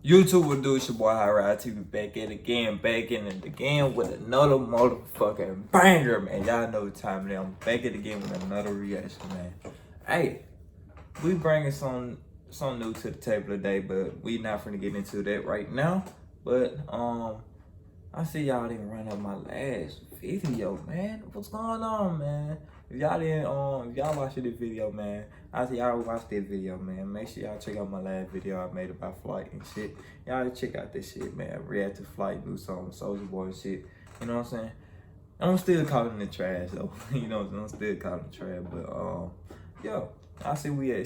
YouTube will do, it's your boy High Ride TV back in it again with another motherfucking banger, man. Y'all know the time it is. I'm back at it again with another reaction, man. Hey, we bringing some new to the table today, but we not finna get into that right now. But I see y'all didn't run up my last video, man. What's going on, man? If y'all didn't, if y'all watched this video, man, I see y'all watched this video, man. Make sure y'all check out my last video I made about flight and shit. Y'all check out this shit, man. React to flight, new song, Soulja Boy and shit. You know what I'm saying? I'm still calling it trash though. You know what I'm saying? I'm still calling it trash, but yo, I see we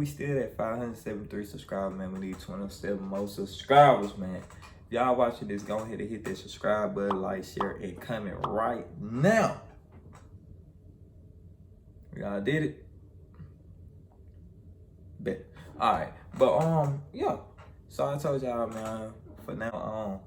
still at 573 subscribers, man. We need 27 more subscribers, man. If y'all watching this, go ahead and hit that subscribe button, like, share, and comment right now. Y'all did it. Bet. Alright. But yeah. So I told y'all, man, for now on,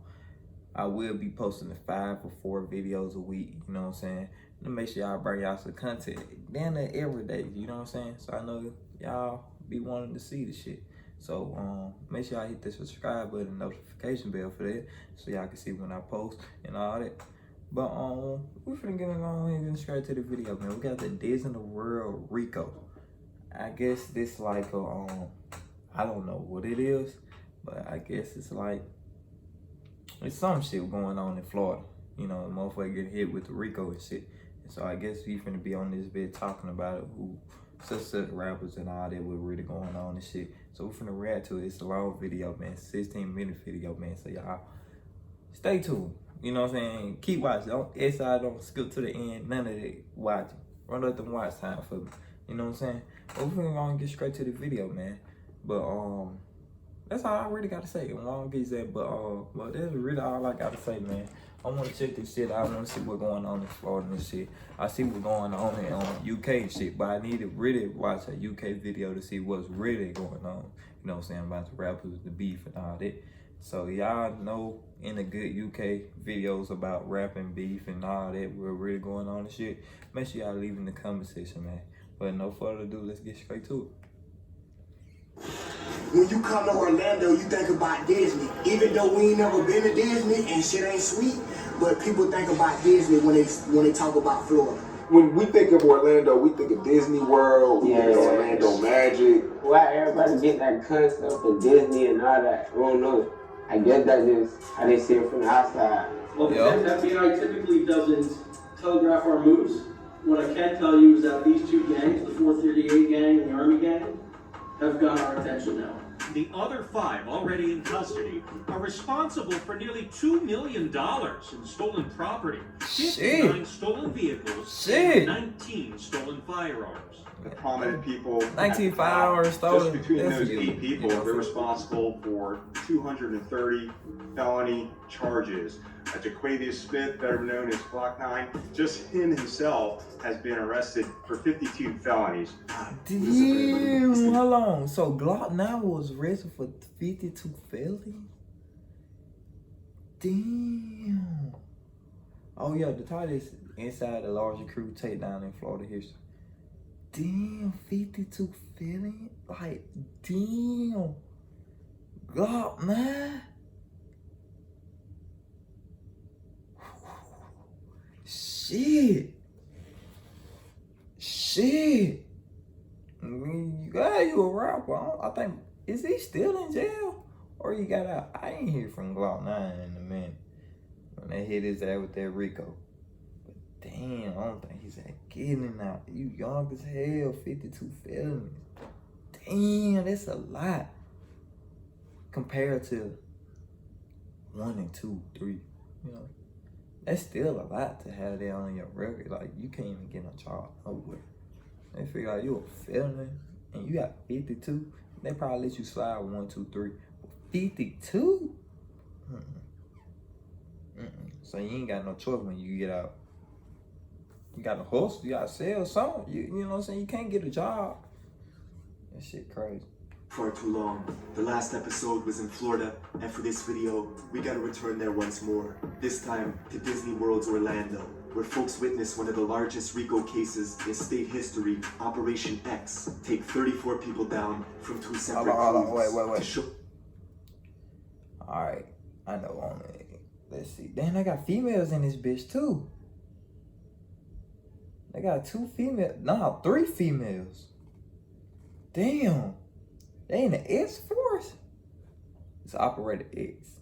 I will be posting 5 or 4 videos a week, you know what I'm saying? To make sure y'all bring y'all some content damn near every day, you know what I'm saying? So I know y'all be wanting to see the shit. So make sure y'all hit the subscribe button and notification bell for that, so y'all can see when I post and all that. But we're finna get on and get straight to the video, man. We got the DisneyWorld RICO. I guess this like a I don't know what it is, but I guess it's like it's some shit going on in Florida. You know, the motherfucker get hit with the RICO and shit. And so I guess we finna be on this bit talking about it, who such rappers and all that, what really going on and shit. So we're finna react to it. It's a long video, man. 16-minute video, man. So y'all stay tuned. You know what I'm saying? Keep watching. Don't skip to the end. None of that watching. Run up them watch time for me. You know what I'm saying? But we're gonna get straight to the video, man. But that's all I really gotta say. I'm gonna get that, but that's really all I gotta say, man. I wanna check this shit out. I wanna see what's going on in Florida and shit. I see what's going on in UK and shit, but I need to really watch a UK video to see what's really going on. You know what I'm saying? About the rappers, the beef and all that. So y'all know in the good UK videos about rap and beef and all that, we're really going on and shit. Make sure y'all leave in the comment section, man. But no further ado, let's get straight to it. When you come to Orlando, you think about Disney. Even though we ain't never been to Disney and shit ain't sweet, but people think about Disney when they talk about Florida. When we think of Orlando, we think of DisneyWorld, we think of Orlando Magic. Why everybody get that concept of Disney and all that? I don't know. I guess that's just how they see it from the outside. Well, the FBI typically doesn't telegraph our moves. What I can tell you is that these two gangs, the 438 gang and the Army gang, have got our attention now. The other 5 already in custody are responsible for nearly $2 million in stolen property, 59 stolen vehicles, and 19 stolen firearms. The prominent people, 19 firearms stolen. just between those 8 people, they're responsible for 230 felony charges. Jaquavius Smith, better known as Glock 9, just him himself has been arrested for 52 felonies. Damn, hold on. So Glock 9 was arrested for 52 felonies? Damn. Oh yeah, the title is Inside the Larger Crew Takedown in Florida History. Damn, 52 felonies? Like, damn. Glock 9? Shit. I mean, you a rapper. I think, is he still in jail? Or he got out? I ain't hear from Glock 9 in a minute. When they hit his ass with that RICO. But damn, I don't think he's getting out. You young as hell, 52 felonies. Damn, that's a lot. Compared to 1 and 2, 3, you know. That's still a lot to have that on your record. Like, you can't even get no charge nowhere. They figure out you a felon and you got 52. They probably let you slide 1, 2, 3. 52? So you ain't got no choice when you get out. You got to hustle. You got to sell something. You know what I'm saying? You can't get a job. That shit crazy. For too long. The last episode was in Florida, and for this video, we gotta return there once more. This time to Disney World's Orlando, where folks witnessed one of the largest RICO cases in state history. Operation X take 34 people down from 2 separate crews. Wait. Alright, I know on it. Let's see. Damn, they got females in this bitch too. They got 2 females. Nah, 3 females. Damn. They in the X Force? It's Operator X.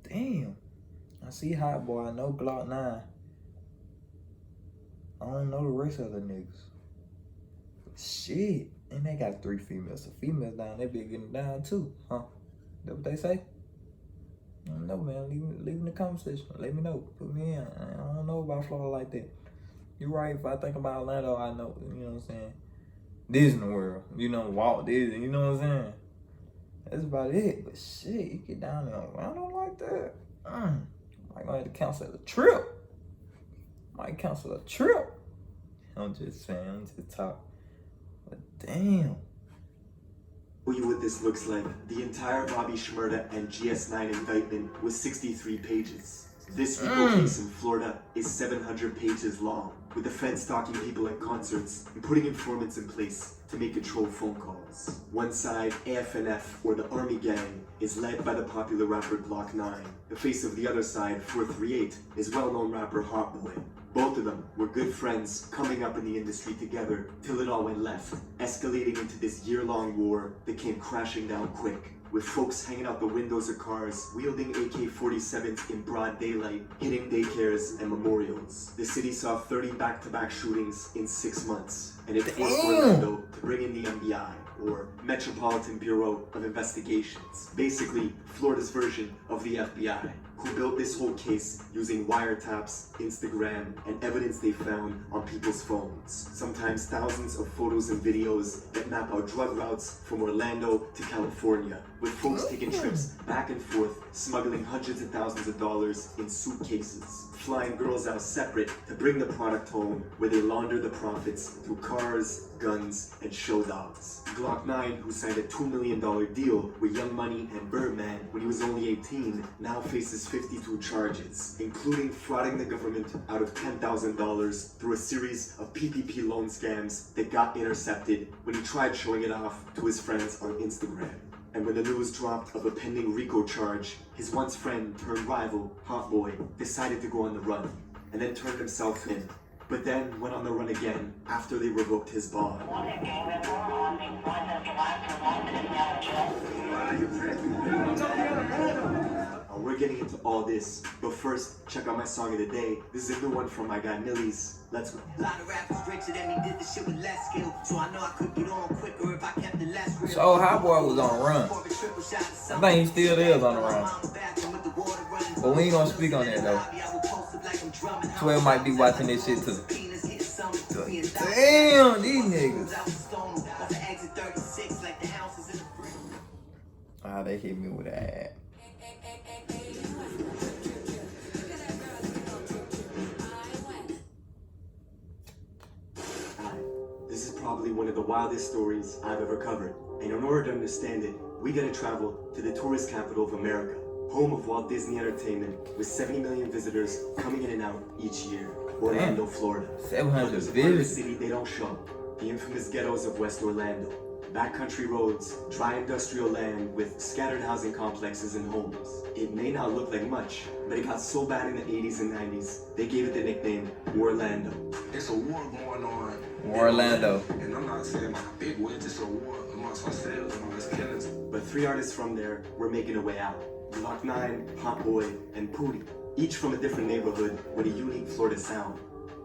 Damn. I see Hot Boy. I know Glock 9. I don't know the rest of the niggas. But shit. And they got 3 females. The females down, they be getting down too, huh? That what they say? I don't know, man. Leave in the comment section. Let me know. Put me in. I don't know about Florida like that. You're right. If I think about Orlando, I know. You know what I'm saying? Disney World. You know, Walt Disney. You know what I'm saying? That's about it. But shit, you get down there Orlando like that. Might gonna have to cancel a trip. Might cancel a trip. I'm just saying. I'm just talking. But damn. Show you what this looks like. The entire Bobby Shmurda and GS9 indictment was 63 pages. This RICO case in Florida is 700 pages long, with the feds stalking people at concerts and putting informants in place to make control phone calls. One side, AFNF, or the Army Gang, is led by the popular rapper Glock 9. The face of the other side, 438, is well-known rapper Hot Boy. Both of them were good friends coming up in the industry together till it all went left, escalating into this year-long war that came crashing down quick, with folks hanging out the windows of cars, wielding AK-47s in broad daylight, hitting daycares and memorials. The city saw 30 back-to-back shootings in 6 months, and it forced Orlando to bring in the FBI, or Metropolitan Bureau of Investigations, basically Florida's version of the FBI, who built this whole case using wiretaps, Instagram, and evidence they found on people's phones. Sometimes thousands of photos and videos that map out drug routes from Orlando to California, with folks taking trips back and forth, smuggling hundreds of thousands of dollars in suitcases, flying girls out separate to bring the product home, where they launder the profits through cars, guns, and show dogs. Glock 9, who signed a $2 million deal with Young Money and Birdman when he was only 18, now faces 52 charges, including frauding the government out of $10,000 through a series of PPP loan scams that got intercepted when he tried showing it off to his friends on Instagram. And when the news dropped of a pending RICO charge, his once friend turned rival, Hot Boy, decided to go on the run, and then turned himself in, but then went on the run again after they revoked his bond. We're getting into all this, but first, check out my song of the day. This is a new one from my guy Millies. Let's go. A lot of rappers richer than me did this shit with less skill, so I know I could get on quicker if I kept it less real. So Hot Boy was on the run. I think he still is on the run. But we ain't gonna speak on that though. 12 might be watching this shit too. Damn, these niggas. Ah, they hit me with an ad. This is probably one of the wildest stories I've ever covered. And in order to understand it, we gotta travel to the tourist capital of America, home of Walt Disney Entertainment, with 70 million visitors coming in and out each year. Orlando, Florida. 700 There's a part of the city they don't show. The infamous ghettos of West Orlando. Backcountry roads, dry industrial land with scattered housing complexes and homes. It may not look like much, but it got so bad in the 80s and 90s, they gave it the nickname Warlando. It's a war going on. Orlando. And I'm not saying like a big war, it's just a war amongst ourselves, amongst killers. But 3 artists from there were making a way out. Glock 9, Hot Boy, and Pootie. Each from a different neighborhood with a unique Florida sound.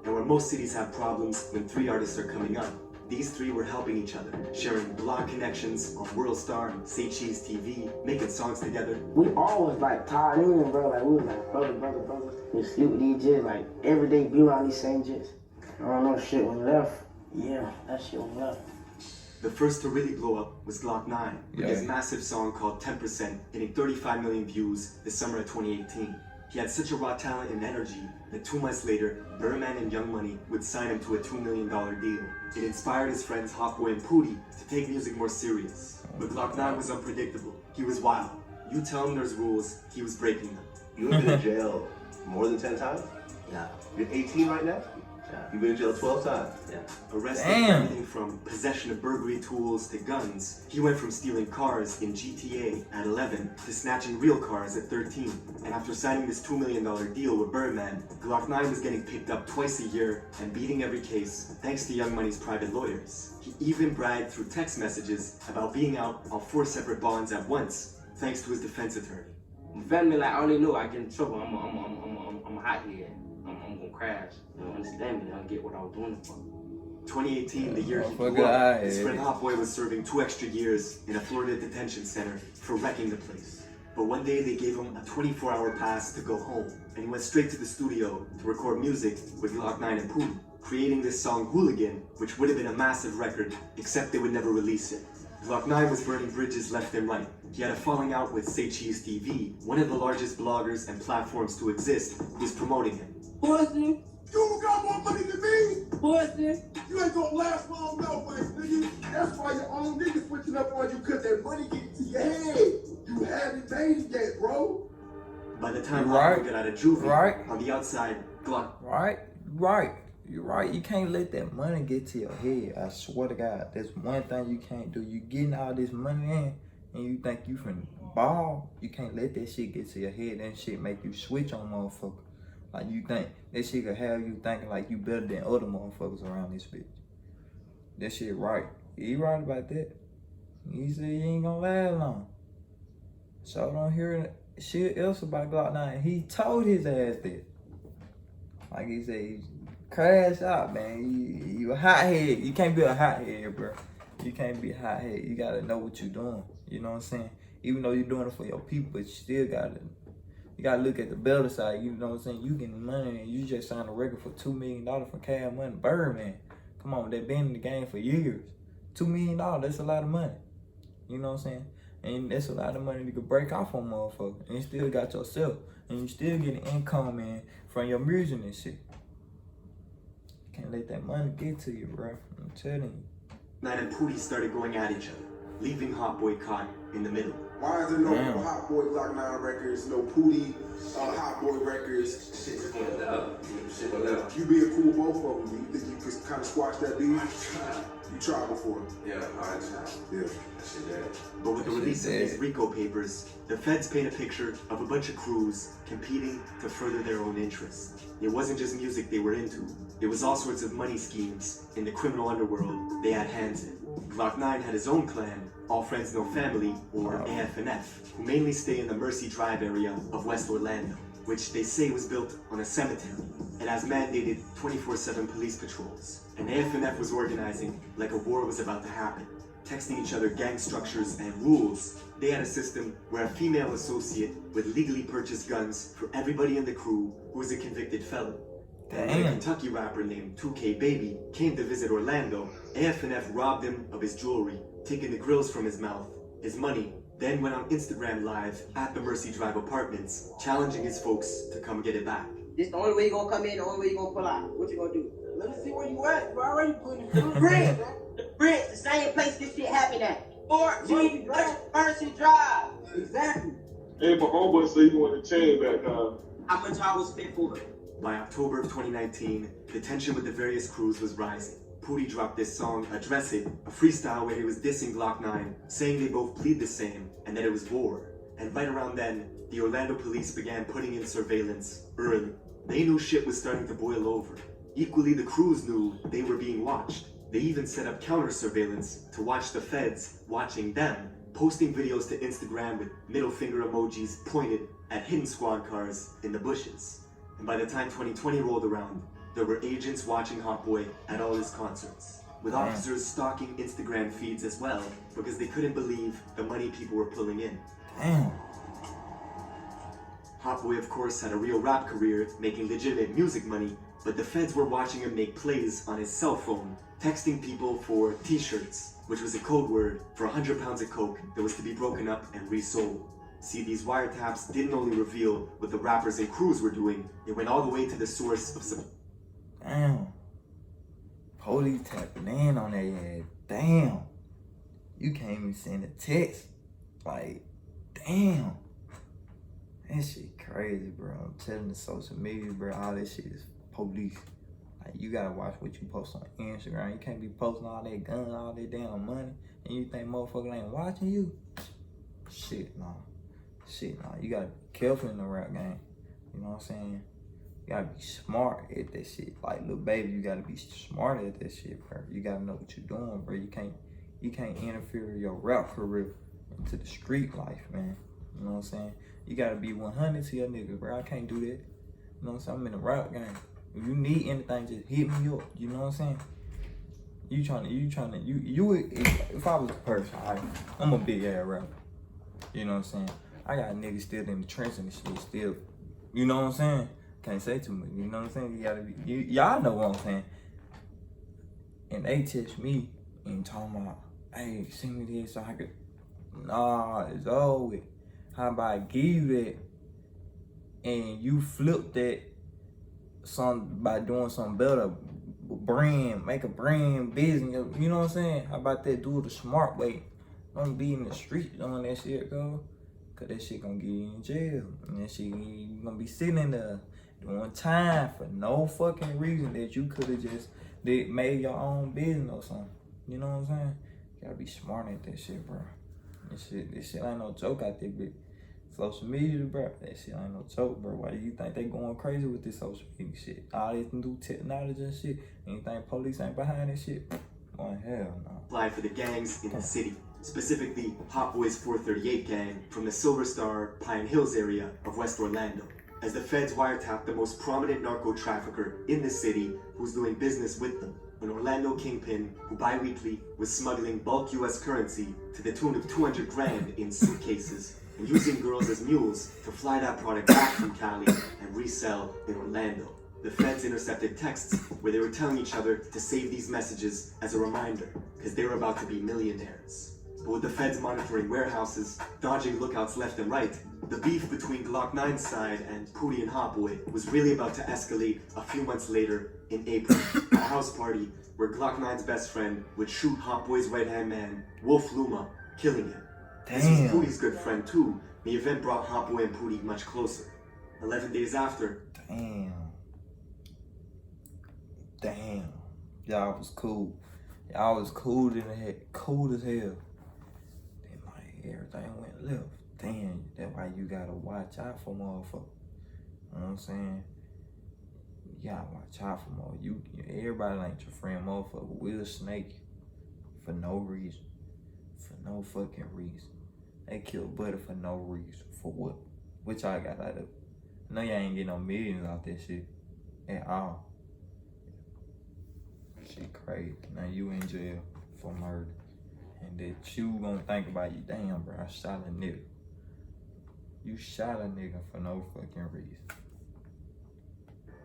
And where most cities have problems when 3 artists are coming up, these 3 were helping each other, sharing blog connections on WorldStar, Say Cheese TV, making songs together. We all was like tied in, bro. Like we was like brother. We sleep with these jits, like every day be around these same jits. I don't know shit when left. Yeah, that shit when left. The first to really blow up was Glock 9, with his massive song called 10%, hitting 35 million views this summer of 2018. He had such a raw talent and energy that 2 months later, Birdman and Young Money would sign him to a $2 million deal. It inspired his friends Hot Boy and Pootie to take music more serious. But Glock 9 was unpredictable. He was wild. You tell him there's rules, he was breaking them. You've been in jail more than 10 times? Yeah. You're 18 right now? You've been in jail 12 times. Yeah. Arrested for Damn. everything from possession of burglary tools to guns, he went from stealing cars in GTA at 11 to snatching real cars at 13. And after signing this $2 million deal with Birdman, Glock 9 was getting picked up twice a year and beating every case thanks to Young Money's private lawyers. He even bragged through text messages about being out on 4 separate bonds at once, thanks to his defense attorney. You feel me? Like, I already know I get in trouble. I'm a hot head. I'm gonna crash. You don't understand me? I don't get what I was doing it for. 2018, the year he Fuck blew up, it, his friend Hot Boy was serving 2 extra years in a Florida detention center for wrecking the place. But one day they gave him a 24-hour pass to go home, and he went straight to the studio to record music with Glock 9 and Pootie, creating this song Hooligan, which would have been a massive record, except they would never release it. Glock 9 was burning bridges left and right. He had a falling out with Say Cheese TV, one of the largest bloggers and platforms to exist, who was promoting him. Pussy, you don't got more money than me. Pussy. You ain't gonna last long, no way, nigga. That's why your own niggas switching up on you, cause that money get to your head. You haven't made it yet, bro. By the time Right. Hot Boy got out of juvie, Right. on the outside, Glock Right. You're right. You can't let that money get to your head. I swear to God. That's one thing you can't do. You getting all this money in and you think you finna ball. You can't let that shit get to your head. That shit make you switch on motherfucker. Like you think that shit could have you thinking like you better than other motherfuckers around this bitch. That shit right. He right about that. He said he ain't gonna last long. So don't hear shit else about Glock 9. He told his ass that. Like he said, he crash out, man. You a hothead. You can't be a hothead, bro. You can't be a hothead. You gotta know what you're doing. You know what I'm saying? Even though you're doing it for your people, but you still gotta look at the better side. You know what I'm saying? You getting money and you just signed a record for $2 million for cash money. Birdman. Come on, they've been in the game for years. $2 million, that's a lot of money. You know what I'm saying? And that's a lot of money you could break off on motherfucker. And you still got yourself. And you still getting income in from your music and shit. Can't let that money get to you, bro. I'm telling you. 9 and Pootie started going at each other, leaving Hot Boy caught in the middle. Why is there no Damn. Hot Boy Glock 9 records, no Pootie Hot Boy records? Shit went out. Shit went out. You being cool with both of them, you think you could kind of squash that beef? You tried before. Yeah, alright, child. Yeah. That shit dead. But with the release of dead. these RICO papers, the feds paint a picture of a bunch of crews competing to further their own interests. It wasn't just music they were into. It was all sorts of money schemes in the criminal underworld they had hands in. Glock 9 had his own clan, All Friends No Family, or AF&F, who mainly stay in the Mercy Drive area of West Orlando, which they say was built on a cemetery. It has mandated 24/7 police patrols, and AF&F was organizing like a war was about to happen, texting each other gang structures and rules. They had a system where a female associate would legally purchase guns for everybody in the crew who was a convicted felon. And when a Damn. Kentucky rapper named 2K Baby came to visit Orlando, AF&F robbed him of his jewelry, taking the grills from his mouth, his money, then went on Instagram Live at the Mercy Drive apartments, challenging his folks to come get it back. This the only way you gonna come in, the only way you gonna pull out. What you gonna do? Let me see where you at. You already putting it through the bridge. The bridge, the same place this shit happened at. 14 Mercy Drive. Exactly. Hey, my homeboy said you want to chain back, How much I was spent for it? By October of 2019, the tension with the various crews was rising. Pootie dropped this song, Address It, a freestyle where he was dissing Glock 9, saying they both plead the same and that it was war. And right around then, the Orlando police began putting in surveillance early. They knew shit was starting to boil over. Equally, the crews knew they were being watched. They even set up counter surveillance to watch the feds watching them, posting videos to Instagram with middle finger emojis pointed at hidden squad cars in the bushes. And by the time 2020 rolled around, there were agents watching Hot Boy at all his concerts, with officers stalking Instagram feeds as well, because they couldn't believe the money people were pulling in. Damn. Hot Boy, of course, had a real rap career, making legitimate music money, but the feds were watching him make plays on his cell phone, texting people for t-shirts, which was a code word for 100 pounds of coke that was to be broken up and resold. See, these wiretaps didn't only reveal what the rappers and crews were doing, it went all the way to the source of some... Damn. Police tapping in on their head. Damn. You can't even send a text. Like, damn. That shit crazy, bro. I'm telling the social media, bro, all this shit is police. Like, you gotta watch what you post on Instagram. You can't be posting all that gun, all that damn money, and you think motherfuckers ain't watching you. Shit, no. You gotta be careful in the rap game. You know what I'm saying? You gotta be smart at that shit. Like, little baby, you gotta be smart at that shit, bro. You gotta know what you're doing, bro. You can't interfere your rap career into the street life, man. You know what I'm saying? You gotta be 100 to your niggas, bro. I can't do that. You know what I'm saying? I'm in the rap game. If you need anything, just hit me up. You know what I'm saying? If I was a person, I'm a big ass rapper. You know what I'm saying? I got niggas still in the trenches and shit still. You know what I'm saying? Can't say too much. You know what I'm saying? You gotta be, y'all know what I'm saying. And they text me and talking about, hey, send me this so I could. Nah, it's over with. How about I give you that and you flip that by doing something better, make a brand business. You know what I'm saying? How about that? Do it the smart way. Don't be in the street doing that shit, go. Cause that shit gonna get you in jail. And that shit, you gonna be sitting in there doing time for no fucking reason that you could have just made your own business or something. You know what I'm saying? You gotta be smart at that shit, bro. This shit ain't no joke out there, bitch. Social media, bro, that shit ain't no joke, bro. Why do you think they going crazy with this social media shit? All this new technology and shit. And you think police ain't behind this shit? Boy, hell no. Apply for the gangs in the city, specifically Hot Boys 438 gang from the Silver Star, Pine Hills area of West Orlando. As the feds wiretapped the most prominent narco trafficker in the city who's doing business with them, an Orlando kingpin who bi-weekly was smuggling bulk US currency to the tune of 200 grand in suitcases and using girls as mules to fly that product back from Cali and resell in Orlando. The feds intercepted texts where they were telling each other to save these messages as a reminder, because they were about to be millionaires. But with the feds monitoring warehouses, dodging lookouts left and right, the beef between Glock 9's side and Pootie and Hot Boy was really about to escalate a few months later in April, at a house party where Glock 9's best friend would shoot Hot Boy's right-hand man, Wolf Luma, killing him. This was Pootie's good friend too. The event brought Hot Boy and Pootie much closer. 11 days after. Damn. Y'all was cool. Y'all was cool in the head. Cool as hell. Then like everything went left. Damn, that's why you gotta watch out for motherfuckers. You know what I'm saying? You gotta watch out for motherfuckers. Everybody ain't your friend, motherfucker. Will snake you for no reason. For no fucking reason. They killed Buddy for no reason. For what? What y'all got out of it? I know y'all ain't getting no millions out that shit at all. Shit crazy. Now you in jail for murder. And that you gonna think about you, damn bro, I shot a nigga. You shot a nigga for no fucking reason.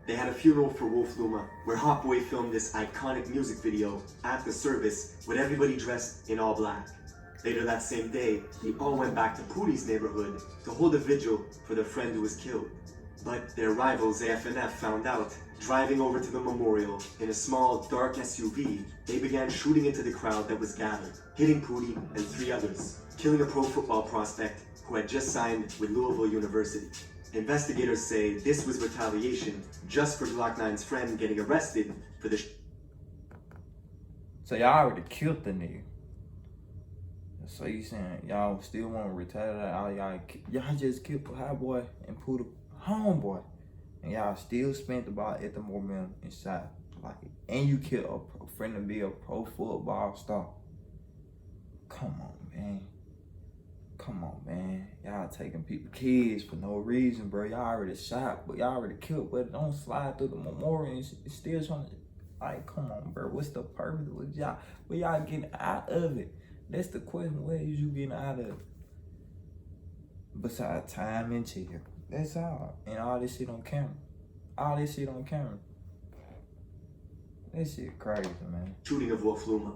They had a funeral for Wolf Luma, where Hot Boy filmed this iconic music video at the service with everybody dressed in all black. Later that same day, they all went back to Pootie's neighborhood to hold a vigil for their friend who was killed. But their rivals, AFNF, found out. Driving over to the memorial in a small, dark SUV, they began shooting into the crowd that was gathered, hitting Pootie and 3 others, killing a pro football prospect who had just signed with Louisville University. Investigators say this was retaliation just for Glock 9's friend getting arrested for the So y'all already killed the nigga. So you saying y'all still want to retaliate? Y'all just killed Hot Boy and Pootie homeboy. And y'all still spent the ball at the momentum and shot. Like, and you killed a friend to be a pro football star. Come on, man. Come on, man. Y'all taking people kids for no reason, bro. Y'all already shot, but y'all already killed, but don't slide through the memorial and still trying to, like, come on, bro. What's the purpose? What y'all getting out of it? That's the question. What is you getting out of it? Besides time and jail. That's all. And all this shit on camera. All this shit on camera. That shit crazy, man. Shooting of Wolf Luma.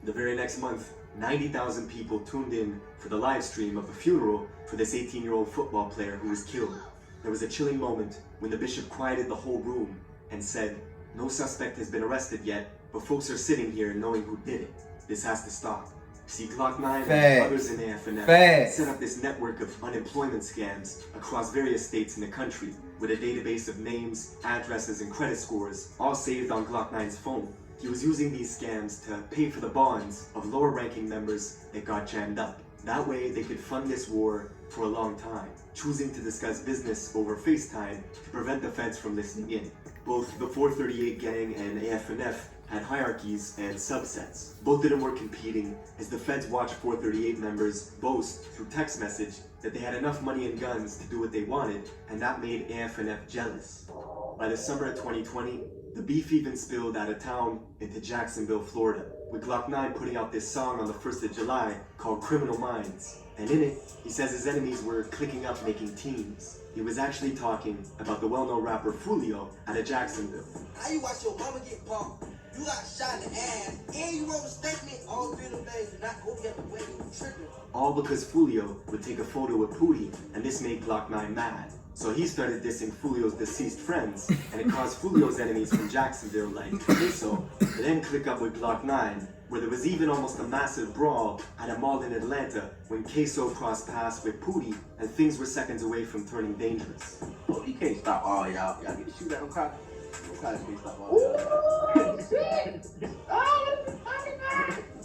The very next month, 90,000 people tuned in for the live stream of a funeral for this 18-year-old football player who was killed. There was a chilling moment when the bishop quieted the whole room and said, "No suspect has been arrested yet, but folks are sitting here knowing who did it. This has to stop." See, Glock 9 and Facts. others in AFNF Facts. set up this network of unemployment scams across various states in the country with a database of names, addresses, and credit scores all saved on Glock 9's phone. He was using these scams to pay for the bonds of lower-ranking members that got jammed up. That way, they could fund this war for a long time, choosing to discuss business over FaceTime to prevent the feds from listening in. Both the 438 gang and AFNF had hierarchies and subsets. Both of them were competing as the feds watched 438 members boast through text message that they had enough money and guns to do what they wanted, and that made AFNF jealous. By the summer of 2020, the beef even spilled out of town into Jacksonville, Florida, with Glock 9 putting out this song on the 1st of July called Criminal Minds. And in it, he says his enemies were clicking up making teams. He was actually talking about the well-known rapper Fulio out of Jacksonville. How you watch your mama get pumped? You got shot in the ass, and you wrote a statement all 3 of them days and not go the other way, you tripping. All because Fulio would take a photo with Pootie, and this made Glock 9 mad. So he started dissing Fulio's deceased friends, and it caused Fulio's enemies from Jacksonville, like Queso, to then click up with Glock 9, where there was even almost a massive brawl at a mall in Atlanta when Queso crossed paths with Pootie, and things were seconds away from turning dangerous. Oh, you can't stop all y'all. Y'all get to shoot at them cops. Them cops can't stop all y'all. Ooh, shit!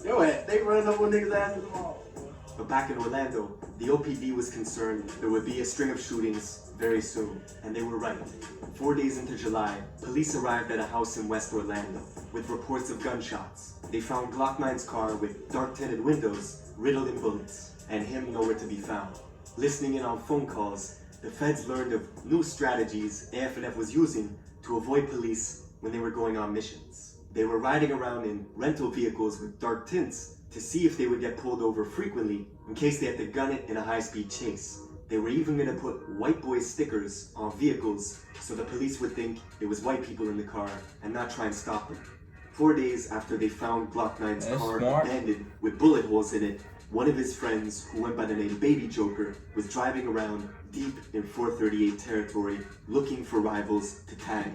Yo, they running up on niggas' asses tomorrow. But back in Orlando, the OPD was concerned there would be a string of shootings very soon, and they were right. 4 days into July, police arrived at a house in West Orlando with reports of gunshots. They found Glock 9's car with dark tinted windows riddled in bullets, and him nowhere to be found. Listening in on phone calls, the feds learned of new strategies AFNF was using to avoid police when they were going on missions. They were riding around in rental vehicles with dark tints to see if they would get pulled over frequently in case they had to gun it in a high-speed chase. They were even going to put white boy stickers on vehicles so the police would think it was white people in the car and not try and stop them. 4 days after they found Glock 9's car abandoned with bullet holes in it, one of his friends, who went by the name Baby Joker, was driving around deep in 438 territory looking for rivals to tag.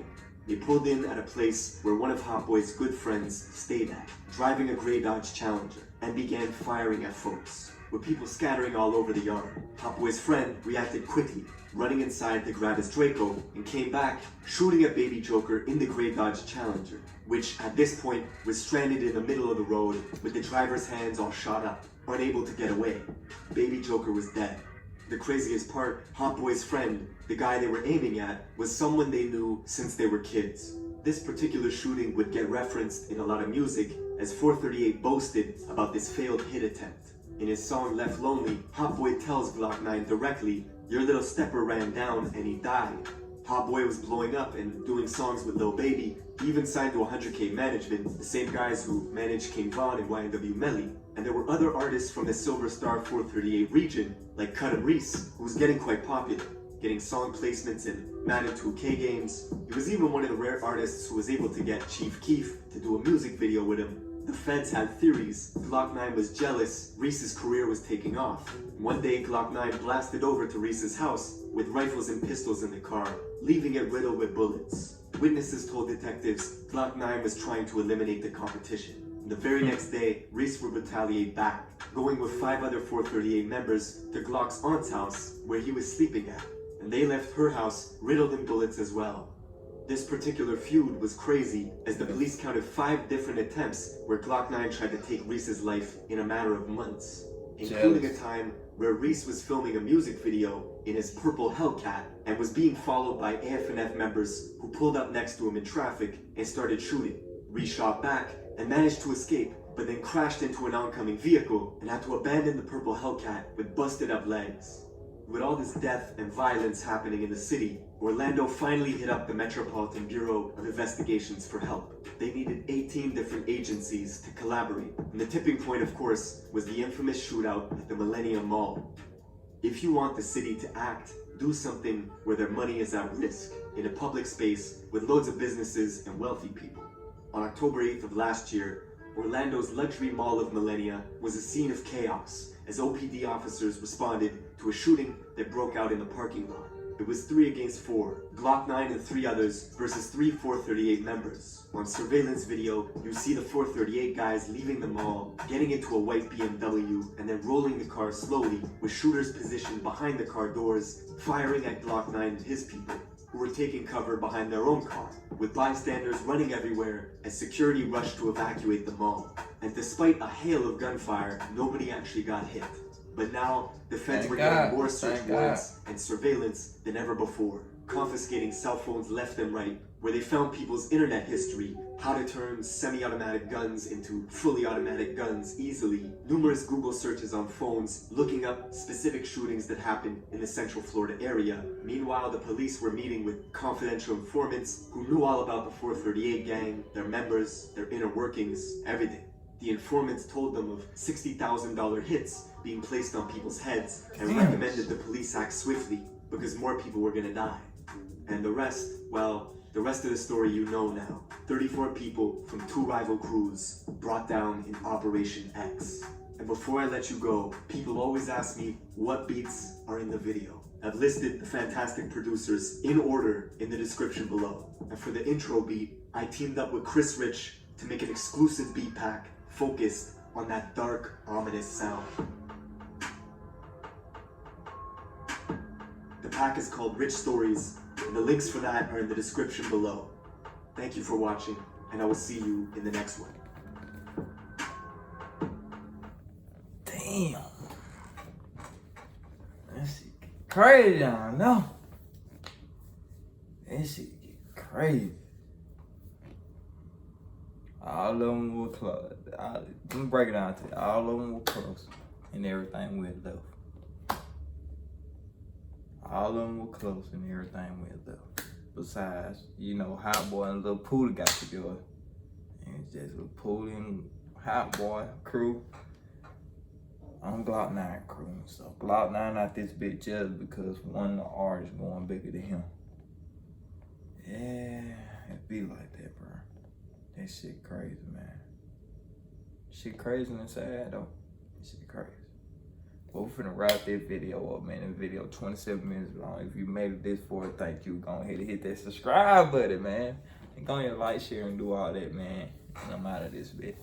They pulled in at a place where one of Hot Boy's good friends stayed at, driving a gray Dodge Challenger, and began firing at folks, with people scattering all over the yard. Hot Boy's friend reacted quickly, running inside to grab his Draco, and came back, shooting at Baby Joker in the gray Dodge Challenger, which at this point was stranded in the middle of the road with the driver's hands all shot up, unable to get away. Baby Joker was dead. The craziest part, Hot Boy's friend, the guy they were aiming at, was someone they knew since they were kids. This particular shooting would get referenced in a lot of music, as 438 boasted about this failed hit attempt. In his song Left Lonely, Hot Boy tells Glock 9 directly, "Your little stepper ran down and he died." Hot Boy was blowing up and doing songs with Lil Baby. He even signed to 100K Management, the same guys who managed King Von and YNW Melly. And there were other artists from the Silver Star 438 region, like Cut Reese, who was getting quite popular, getting song placements in Madden 2K games. He was even one of the rare artists who was able to get Chief Keef to do a music video with him. The feds had theories. Glock 9 was jealous Reese's career was taking off. One day, Glock 9 blasted over to Reese's house with rifles and pistols in the car, leaving it riddled with bullets. Witnesses told detectives Glock 9 was trying to eliminate the competition. The very next day, Reese would retaliate back, going with 5 other 438 members to Glock's aunt's house, where he was sleeping at, and they left her house riddled in bullets as well. This particular feud was crazy, as the police counted 5 different attempts where Glock 9 tried to take Reese's life in a matter of months, including a time where Reese was filming a music video in his purple Hellcat and was being followed by AFNF members who pulled up next to him in traffic and started shooting. Reese shot back and managed to escape, but then crashed into an oncoming vehicle and had to abandon the purple Hellcat with busted up legs. With all this death and violence happening in the city, Orlando finally hit up the Metropolitan Bureau of Investigations for help. They needed 18 different agencies to collaborate, and the tipping point, of course, was the infamous shootout at the Millennium Mall. If you want the city to act, do something where their money is at risk, in a public space with loads of businesses and wealthy people. On October 8th of last year, Orlando's luxury mall of Millennia was a scene of chaos as OPD officers responded to a shooting that broke out in the parking lot. It was 3 against 4, Glock 9 and 3 others versus 3 438 members. On surveillance video, you see the 438 guys leaving the mall, getting into a white BMW, and then rolling the car slowly, with shooters positioned behind the car doors, firing at Glock 9 and his people, who were taking cover behind their own car, with bystanders running everywhere as security rushed to evacuate the mall. And despite a hail of gunfire, nobody actually got hit. But now, the feds were getting more search warrants and surveillance than ever before, confiscating cell phones left and right, where they found people's internet history, how to turn semi-automatic guns into fully automatic guns easily, numerous Google searches on phones, looking up specific shootings that happened in the Central Florida area. Meanwhile, the police were meeting with confidential informants who knew all about the 438 gang, their members, their inner workings, everything. The informants told them of $60,000 hits being placed on people's heads and recommended the police act swiftly because more people were gonna die. And the rest, well, the rest of the story you know now. 34 people from 2 rival crews brought down in Operation X. And before I let you go, people always ask me what beats are in the video. I've listed the fantastic producers in order in the description below. And for the intro beat, I teamed up with Chris Rich to make an exclusive beat pack focused on that dark, ominous sound. The pack is called Rich Stories, and the links for that are in the description below. Thank you for watching, and I will see you in the next one. Damn. That shit get crazy, I know. That shit get crazy. All of them were close. Let me break it down to you. All of them were close, and everything went left. All of them were close, and everything went left. Besides, you know, Hot Boy and Lil Pooh got together. And it's just Lil Pooh and Hot Boy crew. I'm Glock 9 crew. So Glock 9 not this big just because one of the artists going bigger than him. Yeah, it be like that, bro. That shit crazy, man. Shit crazy and sad, though. Shit crazy. Well, we're finna wrap this video up, man. This video 27 minutes long. If you made it this far, thank you. Go ahead and hit that subscribe button, man. And go ahead and like, share, and do all that, man. And I'm out of this bit.